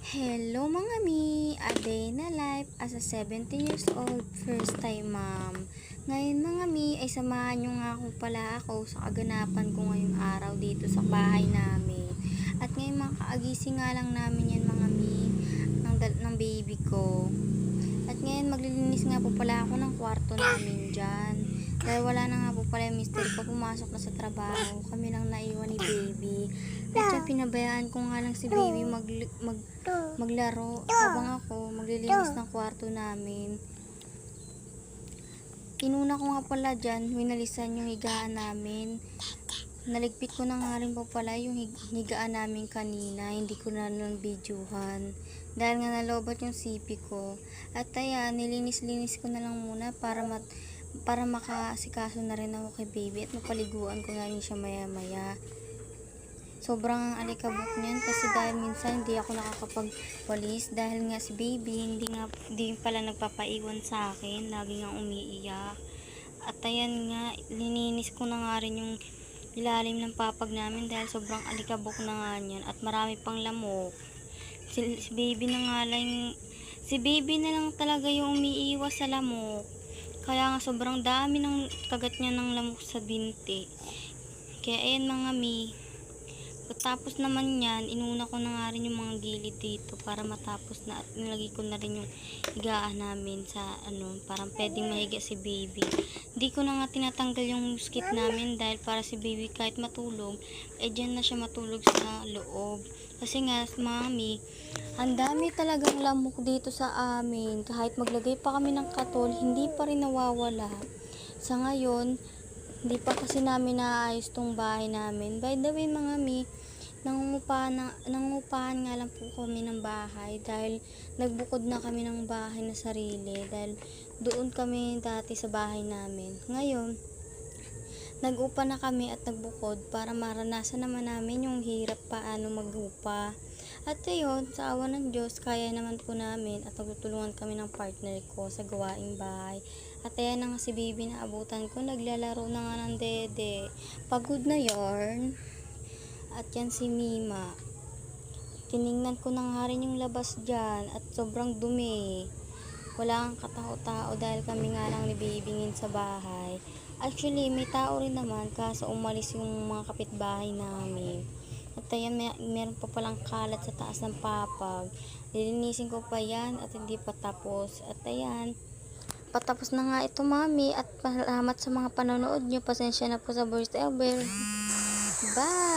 Hello mga mi! A day na life as a 17 years old, first time mom. Ngayon mga mi, ay samahan nyo nga pala ako sa kaganapan ko ngayong araw dito sa bahay namin. At ngayon mga kaagising nga lang namin yan mga mi, ng baby ko. At ngayon maglilinis nga po pala ako ng kwarto namin dyan. Dahil wala na nga po pala yung mister ko, pumasok na sa trabaho. Kami lang naiwan ni baby. At yung pinabayaan ko nga lang si baby maglaro habang ako maglilinis ng kwarto namin. Inuna ko nga pala dyan, winalisan yung higaan namin. Naligpit ko na nga rin po pala yung higaan namin kanina. Hindi ko na lang videohan. Dahil nga nalobat yung sipi ko. At ayan, nilinis-linis ko na lang muna para makasikaso na rin ako kay baby at mapaliguan ko nga rin siya maya-maya. Sobrang alikabok niyan kasi dahil minsan hindi ako nakakapagwalis dahil nga si baby hindi pala nagpapaiwan sa akin, lagi nga umiiyak. At ayan nga, lininis ko na nga rin yung ilalim ng papag namin dahil sobrang alikabok na nga niyan at marami pang lamok. Si baby na lang talaga yung umiiwas sa lamok. Kaya nga sobrang dami ng kagat niya ng lamok sa binti. Kaya ayan mga mi, tapos naman yan, inuna ko na nga rin yung mga gilid dito para matapos na at nilagay ko na rin yung higaan namin sa parang pwedeng mahiga si baby. Hindi ko na nga tinatanggal yung skit namin dahil para si baby kahit matulog, dyan na siya matulog sa loob. Kasi nga, mami, ang dami talagang lamok dito sa amin. Kahit maglagay pa kami ng katol, hindi pa rin nawawala. Sa ngayon, hindi pa kasi namin naayos tong bahay namin. By the way mga mi, nangungupahan nga lang po kami ng bahay dahil nagbukod na kami ng bahay na sarili dahil doon kami dati sa bahay namin. Ngayon, nag-upa na kami at nagbukod para maranasan naman namin yung hirap paano mag-upa. At ayun, sa awa ng Diyos, kaya naman po namin at magtutulungan kami ng partner ko sa gawaing bahay. At ayan na nga si baby na abutan ko, naglalaro na nga ng dede. Pagod na yarn. At yan si Mima. Tiningnan ko na nga rin yung labas dyan at sobrang dumi. Wala kang katao-tao dahil kami nga lang ni baby sa bahay. Actually, may tao rin naman kaso umalis yung mga kapitbahay namin. At ayan, meron pa palang kalat sa taas ng papag. Lilinisin ko pa yan at hindi pa tapos. At ayan, patapos na nga ito mami at salamat sa mga panonood nyo. Pasensya na po sa voice over. Bye!